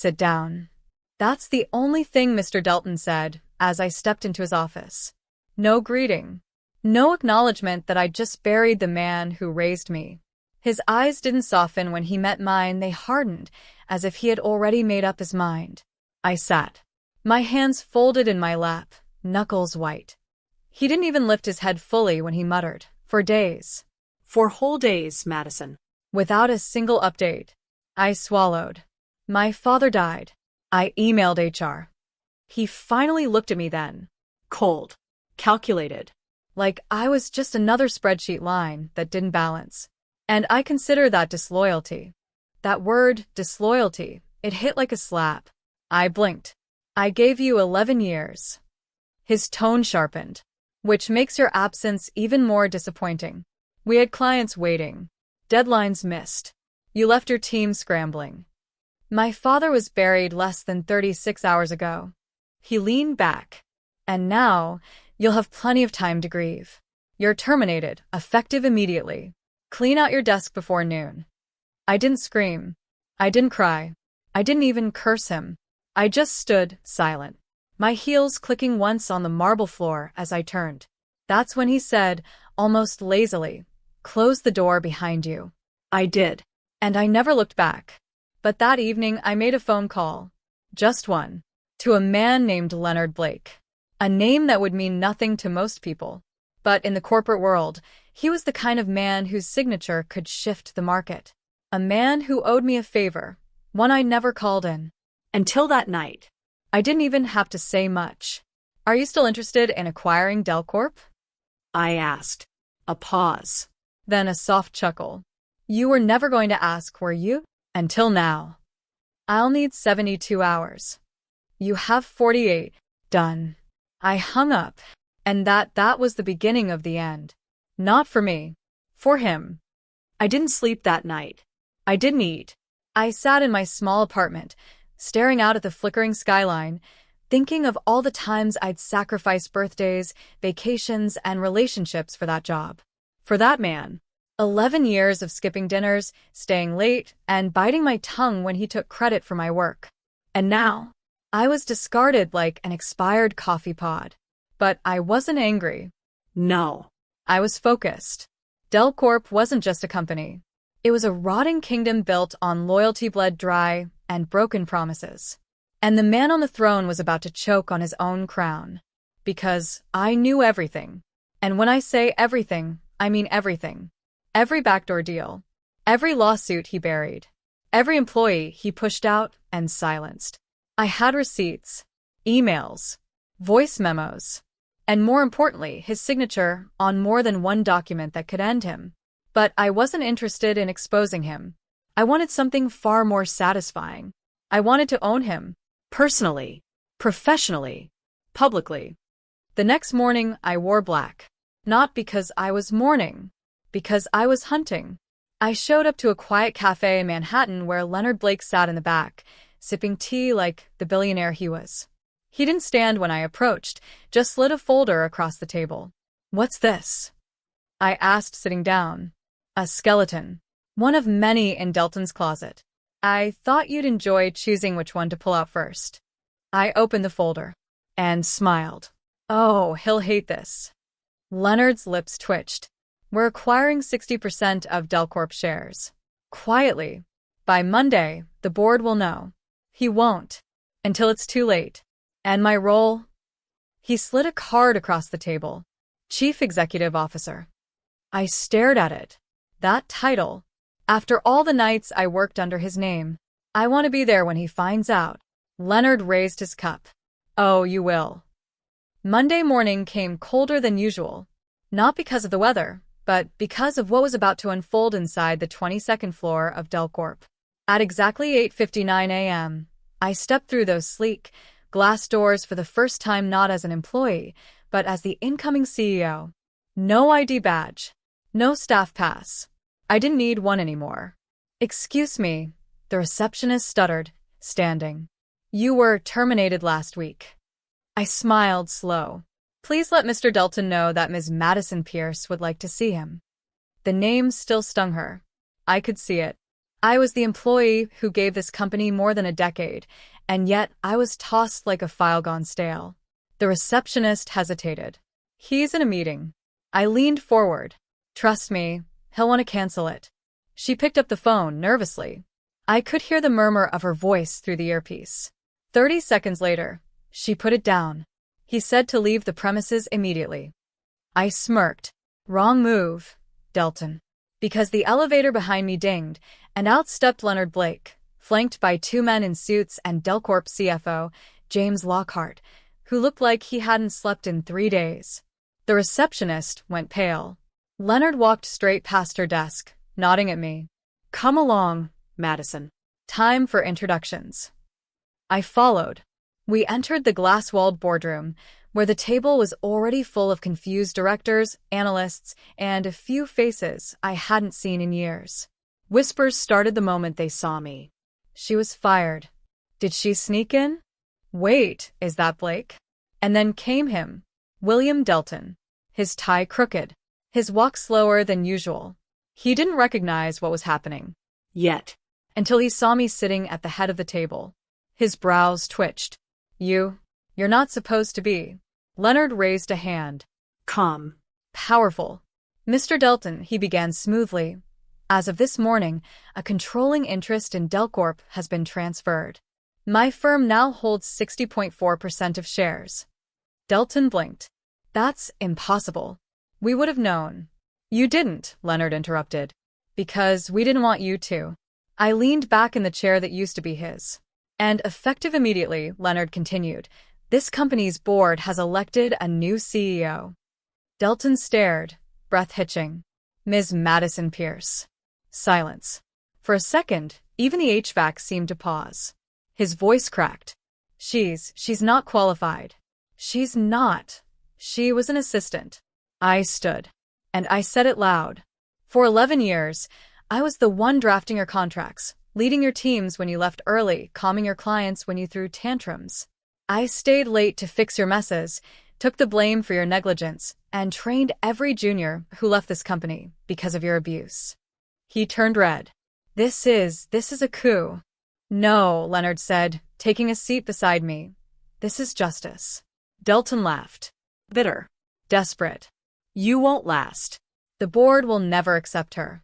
Sit down. That's the only thing Mr. Delton said as I stepped into his office. No greeting. No acknowledgement that I'd just buried the man who raised me. His eyes didn't soften when he met mine, they hardened, as if he had already made up his mind. I sat, my hands folded in my lap, knuckles white. He didn't even lift his head fully when he muttered, "For days." "For whole days, Madison." Without a single update. I swallowed. My father died. I emailed HR. He finally looked at me then. Cold. Calculated. Like I was just another spreadsheet line that didn't balance. And I consider that disloyalty. That word, disloyalty, it hit like a slap. I blinked. I gave you 11 years. His tone sharpened. Which makes your absence even more disappointing. We had clients waiting. Deadlines missed. You left your team scrambling. My father was buried less than 36 hours ago. He leaned back. And now, you'll have plenty of time to grieve. You're terminated, effective immediately. Clean out your desk before noon. I didn't scream. I didn't cry. I didn't even curse him. I just stood, silent, my heels clicking once on the marble floor as I turned. That's when he said, almost lazily, "Close the door behind you." I did. And I never looked back. But that evening I made a phone call. Just one. To a man named Leonard Blake. A name that would mean nothing to most people. But in the corporate world, he was the kind of man whose signature could shift the market. A man who owed me a favor, one I never called in. Until that night. I didn't even have to say much. "Are you still interested in acquiring Delcorp?" I asked. A pause. Then a soft chuckle. "You were never going to ask, were you? Until now." "I'll need 72 hours. You have 48. Done." I hung up. And that was the beginning of the end. Not for me. For him. I didn't sleep that night. I didn't eat. I sat in my small apartment, staring out at the flickering skyline, thinking of all the times I'd sacrificed birthdays, vacations, and relationships for that job. For that man. 11 years of skipping dinners, staying late, and biting my tongue when he took credit for my work. And now, I was discarded like an expired coffee pod. But I wasn't angry. No. I was focused. Delcorp wasn't just a company. It was a rotting kingdom built on loyalty bled dry and broken promises. And the man on the throne was about to choke on his own crown. Because I knew everything. And when I say everything, I mean everything. Every backdoor deal. Every lawsuit he buried. Every employee he pushed out and silenced. I had receipts, emails, voice memos, and more importantly, his signature on more than one document that could end him. But I wasn't interested in exposing him. I wanted something far more satisfying. I wanted to own him. Personally, professionally, publicly. The next morning, I wore black. Not because I was mourning. Because I was hunting. I showed up to a quiet cafe in Manhattan where Leonard Blake sat in the back, sipping tea like the billionaire he was. He didn't stand when I approached, just slid a folder across the table. "What's this?" I asked, sitting down. "A skeleton. One of many in Delton's closet. I thought you'd enjoy choosing which one to pull out first." I opened the folder. And smiled. "Oh, he'll hate this." Leonard's lips twitched. "We're acquiring 60% of Delcorp shares. Quietly. By Monday, the board will know." "He won't. Until it's too late." "And my role?" He slid a card across the table. "Chief Executive Officer." I stared at it. That title. After all the nights I worked under his name. I want to be there when he finds out. Leonard raised his cup. "Oh, you will." Monday morning came colder than usual. Not because of the weather, but because of what was about to unfold inside the 22nd floor of Delcorp. At exactly 8:59 a.m., I stepped through those sleek, glass doors for the first time, not as an employee, but as the incoming CEO. No ID badge. No staff pass. I didn't need one anymore. "Excuse me," the receptionist stuttered, standing. "You were terminated last week." I smiled slow. "Please let Mr. Delton know that Ms. Madison Pierce would like to see him." The name still stung her. I could see it. I was the employee who gave this company more than a decade, and yet I was tossed like a file gone stale. The receptionist hesitated. He's in a meeting. I leaned forward. Trust me, he'll want to cancel it. She picked up the phone nervously. I could hear the murmur of her voice through the earpiece. 30 seconds later, she put it down. He said to leave the premises immediately. I smirked. Wrong move, Delton. Because the elevator behind me dinged, and out stepped Leonard Blake, flanked by two men in suits and Delcorp CFO, James Lockhart, who looked like he hadn't slept in 3 days. The receptionist went pale. Leonard walked straight past her desk, nodding at me. Come along, Madison. Time for introductions. I followed. We entered the glass-walled boardroom, where the table was already full of confused directors, analysts, and a few faces I hadn't seen in years. Whispers started the moment they saw me. She was fired. Did she sneak in? Wait, is that Blake? And then came him, William Delton, his tie crooked, his walk slower than usual. He didn't recognize what was happening. Yet. Until he saw me sitting at the head of the table. His brows twitched. You're not supposed to be. Leonard raised a hand. Calm. Powerful. Mr. Delton, he began smoothly. As of this morning, a controlling interest in Delcorp has been transferred. My firm now holds 60.4% of shares. Delton blinked. That's impossible. We would have known. You didn't, Leonard interrupted. Because we didn't want you to. I leaned back in the chair that used to be his. And effective immediately, Leonard continued, this company's board has elected a new CEO. Delton stared, breath hitching. Ms. Madison Pierce. Silence. For a second, even the HVAC seemed to pause. His voice cracked. She's not qualified. She's not. She was an assistant. I stood. And I said it loud. For 11 years, I was the one drafting your contracts, leading your teams when you left early, calming your clients when you threw tantrums. I stayed late to fix your messes, took the blame for your negligence, and trained every junior who left this company because of your abuse. He turned red. This is a coup. No, Leonard said, taking a seat beside me. This is justice. Delton laughed. Bitter. Desperate. You won't last. The board will never accept her.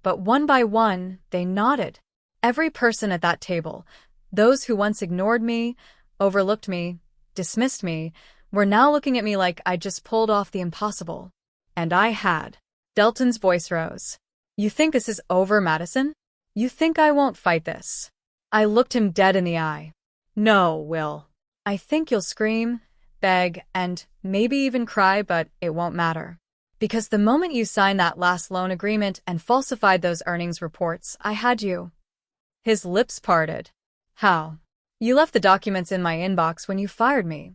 But one by one, they nodded. Every person at that table, those who once ignored me, overlooked me, dismissed me, were now looking at me like I'd just pulled off the impossible. And I had. Delton's voice rose. You think this is over, Madison? You think I won't fight this? I looked him dead in the eye. No, Will. I think you'll scream, beg, and maybe even cry, but it won't matter. Because the moment you signed that last loan agreement and falsified those earnings reports, I had you. His lips parted. How? You left the documents in my inbox when you fired me,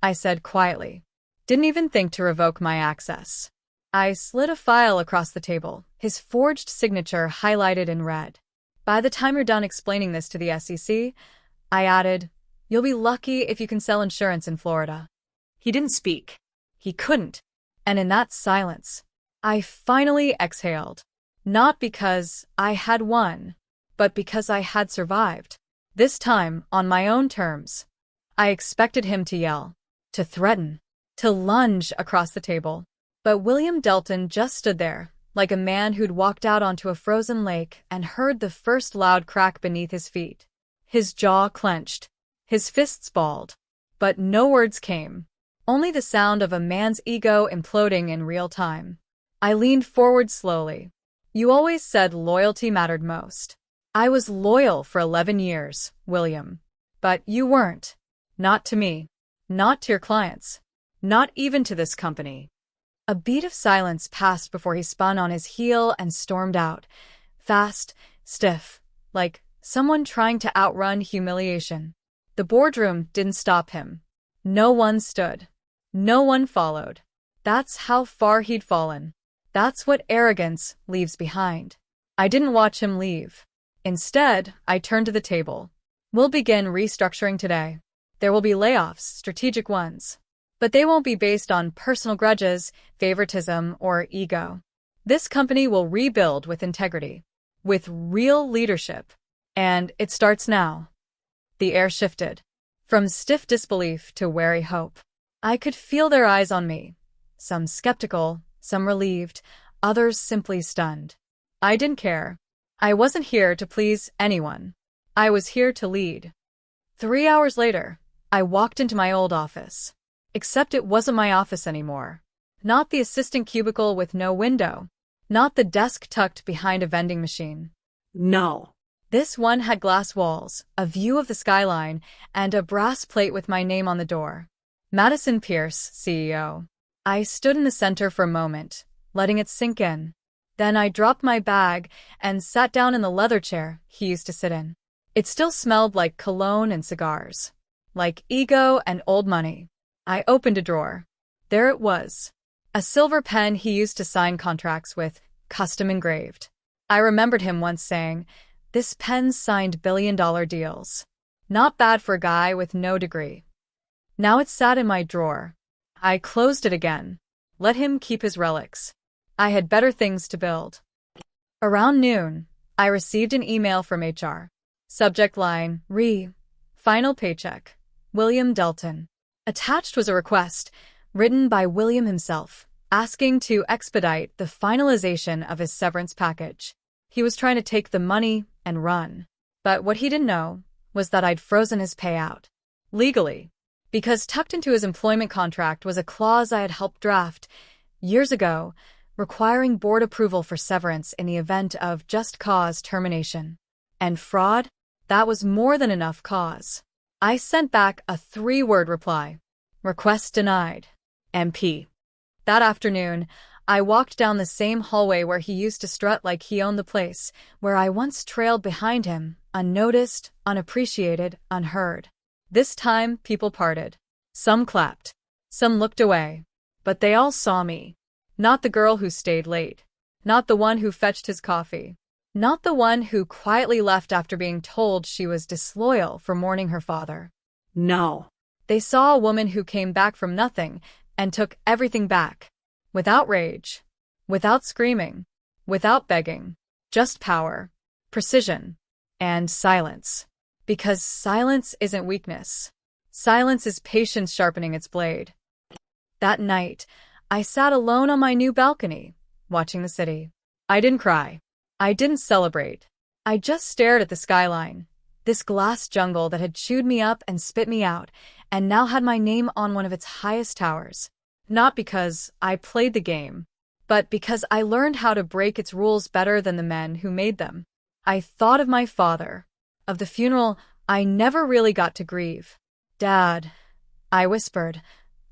I said quietly. Didn't even think to revoke my access. I slid a file across the table, his forged signature highlighted in red. By the time you're done explaining this to the SEC, I added, you'll be lucky if you can sell insurance in Florida. He didn't speak. He couldn't. And in that silence, I finally exhaled. Not because I had won, but because I had survived. This time, on my own terms. I expected him to yell, to threaten, to lunge across the table. But William Delton just stood there, like a man who'd walked out onto a frozen lake and heard the first loud crack beneath his feet. His jaw clenched, his fists balled. But no words came. Only the sound of a man's ego imploding in real time. I leaned forward slowly. You always said loyalty mattered most. I was loyal for 11 years, William. But you weren't. Not to me. Not to your clients. Not even to this company. A beat of silence passed before he spun on his heel and stormed out. Fast, stiff, like someone trying to outrun humiliation. The boardroom didn't stop him. No one stood. No one followed. That's how far he'd fallen. That's what arrogance leaves behind. I didn't watch him leave. Instead, I turned to the table. We'll begin restructuring today. There will be layoffs, strategic ones. But they won't be based on personal grudges, favoritism, or ego. This company will rebuild with integrity. with real leadership. And it starts now. The air shifted, from stiff disbelief to wary hope. I could feel their eyes on me, some skeptical, some relieved, others simply stunned. I didn't care. I wasn't here to please anyone. I was here to lead. 3 hours later, I walked into my old office. Except it wasn't my office anymore. Not the assistant cubicle with no window. Not the desk tucked behind a vending machine. No. This one had glass walls, a view of the skyline, and a brass plate with my name on the door. Madison Pierce, CEO. I stood in the center for a moment, letting it sink in. Then I dropped my bag and sat down in the leather chair he used to sit in. It still smelled like cologne and cigars, like ego and old money. I opened a drawer. There it was. A silver pen he used to sign contracts with, custom engraved. I remembered him once saying, "This pen signed billion-dollar deals. Not bad for a guy with no degree." Now it sat in my drawer. I closed it again. Let him keep his relics. I had better things to build. Around noon, I received an email from HR. Subject line, Final paycheck. William Delton. Attached was a request, written by William himself, asking to expedite the finalization of his severance package. He was trying to take the money and run. But what he didn't know was that I'd frozen his payout. Legally. Because tucked into his employment contract was a clause I had helped draft years ago, requiring board approval for severance in the event of just cause termination. And fraud? That was more than enough cause. I sent back a 3-word reply. Request denied. MP. That afternoon, I walked down the same hallway where he used to strut like he owned the place, where I once trailed behind him, unnoticed, unappreciated, unheard. This time, people parted. Some clapped. Some looked away. But they all saw me. Not the girl who stayed late. Not the one who fetched his coffee. Not the one who quietly left after being told she was disloyal for mourning her father. No. They saw a woman who came back from nothing and took everything back. Without rage. Without screaming. Without begging. Just power. Precision. And silence. Because silence isn't weakness. Silence is patience sharpening its blade. That night, I sat alone on my new balcony, watching the city. I didn't cry. I didn't celebrate. I just stared at the skyline, this glass jungle that had chewed me up and spit me out, and now had my name on one of its highest towers. Not because I played the game, but because I learned how to break its rules better than the men who made them. I thought of my father, of the funeral I never really got to grieve. "Dad," I whispered,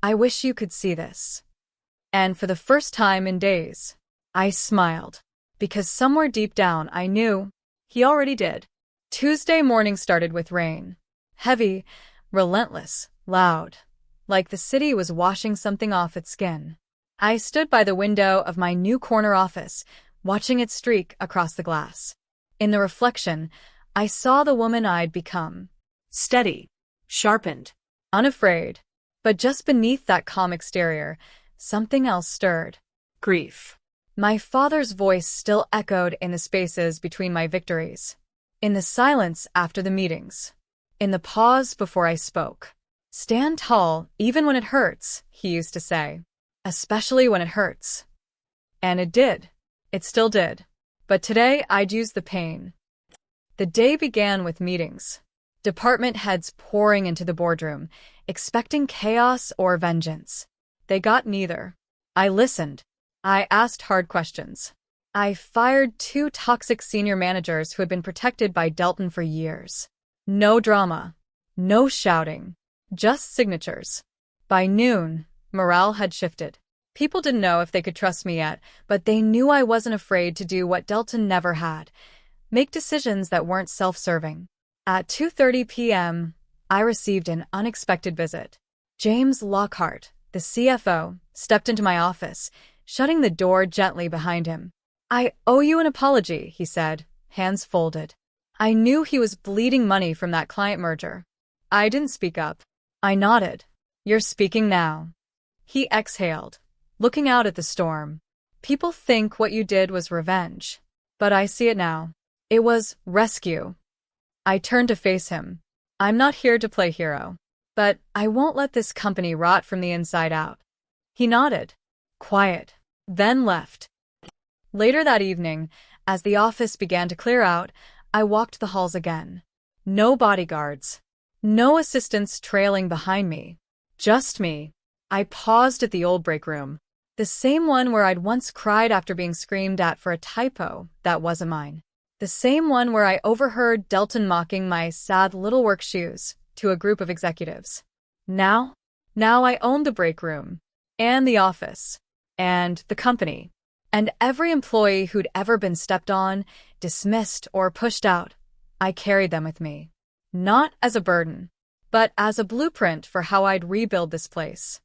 "I wish you could see this." And for the first time in days, I smiled. Because somewhere deep down I knew he already did. Tuesday morning started with rain. Heavy, relentless, loud. Like the city was washing something off its skin. I stood by the window of my new corner office, watching it streak across the glass. In the reflection, I saw the woman I'd become. Steady. Sharpened. Unafraid. But just beneath that calm exterior, something else stirred. Grief. My father's voice still echoed in the spaces between my victories. In the silence after the meetings. In the pause before I spoke. "Stand tall, even when it hurts," he used to say. Especially when it hurts. And it did. It still did. But today I'd use the pain. The day began with meetings. Department heads pouring into the boardroom, expecting chaos or vengeance. They got neither. I listened. I asked hard questions. I fired 2 toxic senior managers who had been protected by Delton for years. No drama. No shouting. Just signatures. By noon, morale had shifted. People didn't know if they could trust me yet, but they knew I wasn't afraid to do what Delton never had. Make decisions that weren't self-serving. At 2:30 p.m., I received an unexpected visit. James Lockhart, the CFO, stepped into my office, shutting the door gently behind him. "I owe you an apology," he said, hands folded. I knew he was bleeding money from that client merger. I didn't speak up. I nodded. "You're speaking now." He exhaled, looking out at the storm. "People think what you did was revenge. But I see it now. It was rescue. I turned to face him. I'm not here to play hero, but I won't let this company rot from the inside out. He nodded. Quiet. Then left. Later that evening, as the office began to clear out, I walked the halls again. No bodyguards. No assistants trailing behind me. Just me. I paused at the old break room. The same one where I'd once cried after being screamed at for a typo that wasn't mine. The same one where I overheard Delton mocking my sad little work shoes to a group of executives. Now I owned the break room, and the office, and the company, and every employee who'd ever been stepped on, dismissed, or pushed out. I carried them with me. Not as a burden, but as a blueprint for how I'd rebuild this place.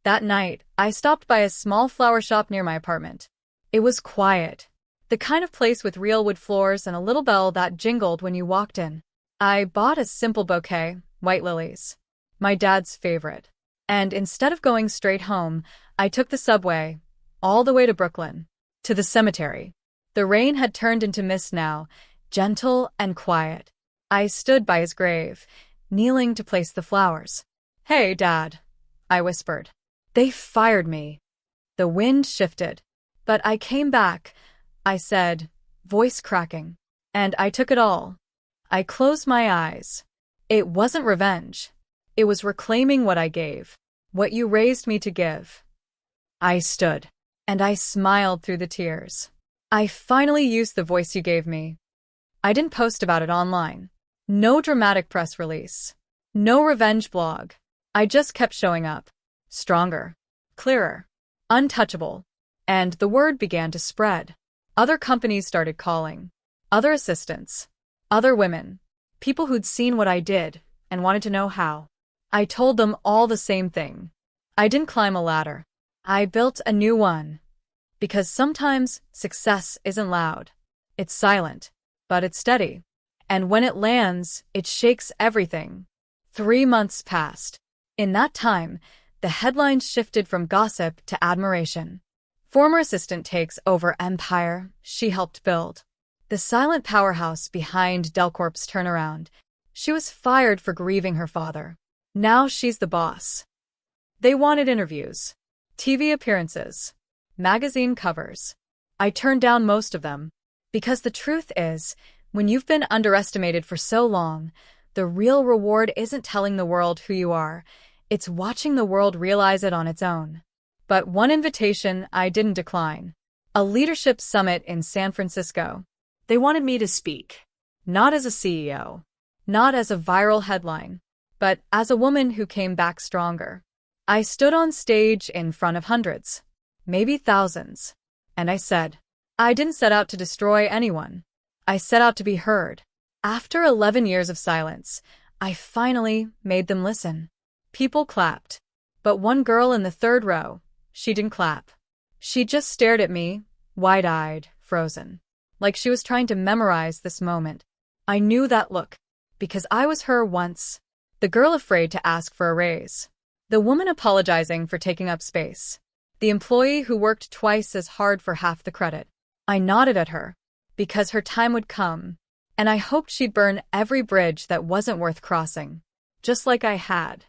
That night, I stopped by a small flower shop near my apartment. It was quiet. The kind of place with real wood floors and a little bell that jingled when you walked in. I bought a simple bouquet, white lilies, my dad's favorite. And instead of going straight home, I took the subway, all the way to Brooklyn, to the cemetery. The rain had turned into mist now, gentle and quiet. I stood by his grave, kneeling to place the flowers. Hey, Dad, I whispered. They fired me. The wind shifted. But I came back, I said, voice cracking. And I took it all. I closed my eyes. It wasn't revenge. It was reclaiming what I gave, what you raised me to give. I stood, and I smiled through the tears. I finally used the voice you gave me. I didn't post about it online. No dramatic press release. No revenge blog. I just kept showing up. Stronger, clearer, untouchable. And the word began to spread. Other companies started calling. Other assistants. Other women. People who'd seen what I did and wanted to know how. I told them all the same thing. I didn't climb a ladder. I built a new one. Because sometimes success isn't loud. It's silent, but it's steady. And when it lands, it shakes everything. 3 months passed. In that time, the headlines shifted from gossip to admiration. Former assistant takes over empire she helped build. The silent powerhouse behind Delcorp's turnaround. She was fired for grieving her father. Now she's the boss. They wanted interviews, TV appearances, magazine covers. I turned down most of them. Because the truth is, when you've been underestimated for so long, the real reward isn't telling the world who you are. It's watching the world realize it on its own. But one invitation I didn't decline. A leadership summit in San Francisco. They wanted me to speak. Not as a CEO. Not as a viral headline. But as a woman who came back stronger. I stood on stage in front of hundreds. Maybe thousands. And I said, I didn't set out to destroy anyone. I set out to be heard. After 11 years of silence, I finally made them listen. People clapped. But one girl in the third row, she didn't clap. She just stared at me, wide-eyed, frozen. Like she was trying to memorize this moment. I knew that look. Because I was her once. The girl afraid to ask for a raise. The woman apologizing for taking up space. The employee who worked twice as hard for half the credit. I nodded at her. Because her time would come. And I hoped she'd burn every bridge that wasn't worth crossing. Just like I had.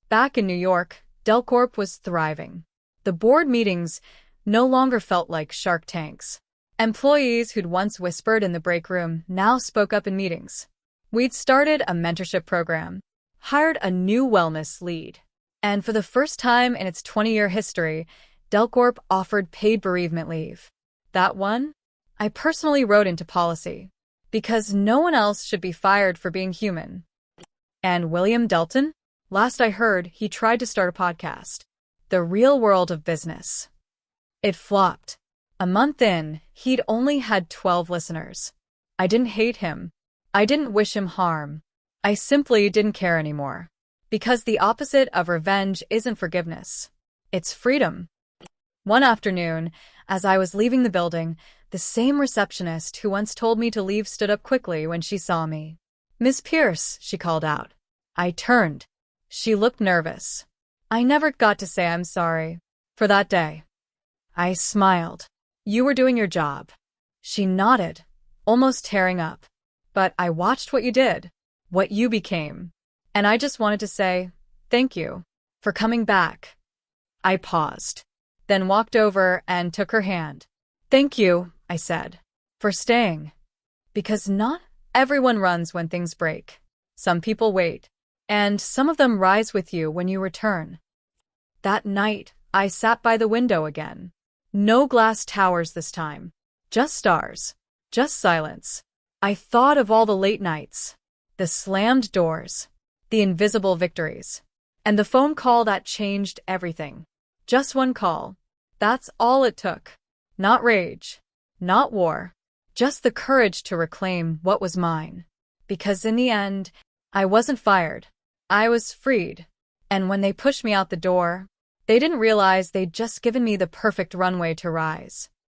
Back in New York, Delcorp was thriving. The board meetings no longer felt like Shark Tanks. Employees who'd once whispered in the break room now spoke up in meetings. We'd started a mentorship program, hired a new wellness lead, and for the first time in its 20-year history, Delcorp offered paid bereavement leave. That one, I personally wrote into policy, because no one else should be fired for being human. And William Delton? Last I heard, he tried to start a podcast. The Real World of Business. It flopped. A month in, he'd only had 12 listeners. I didn't hate him. I didn't wish him harm. I simply didn't care anymore. Because the opposite of revenge isn't forgiveness. It's freedom. One afternoon, as I was leaving the building, the same receptionist who once told me to leave stood up quickly when she saw me. Miss Pierce, she called out. I turned. She looked nervous. I never got to say I'm sorry for that day. I smiled. You were doing your job. She nodded. almost tearing up. But I watched what you did, what you became. And I just wanted to say, thank you for coming back. I paused, then walked over and took her hand. Thank you, I said, for staying. Because not everyone runs when things break. Some people wait, and some of them rise with you when you return. That night, I sat by the window again. No glass towers this time. Just stars. Just silence. I thought of all the late nights, the slammed doors, the invisible victories, and the phone call that changed everything. Just one call. That's all it took. Not rage. Not war. Just the courage to reclaim what was mine. Because in the end, I wasn't fired. I was freed. And when they pushed me out the door, they didn't realize they'd just given me the perfect runway to rise.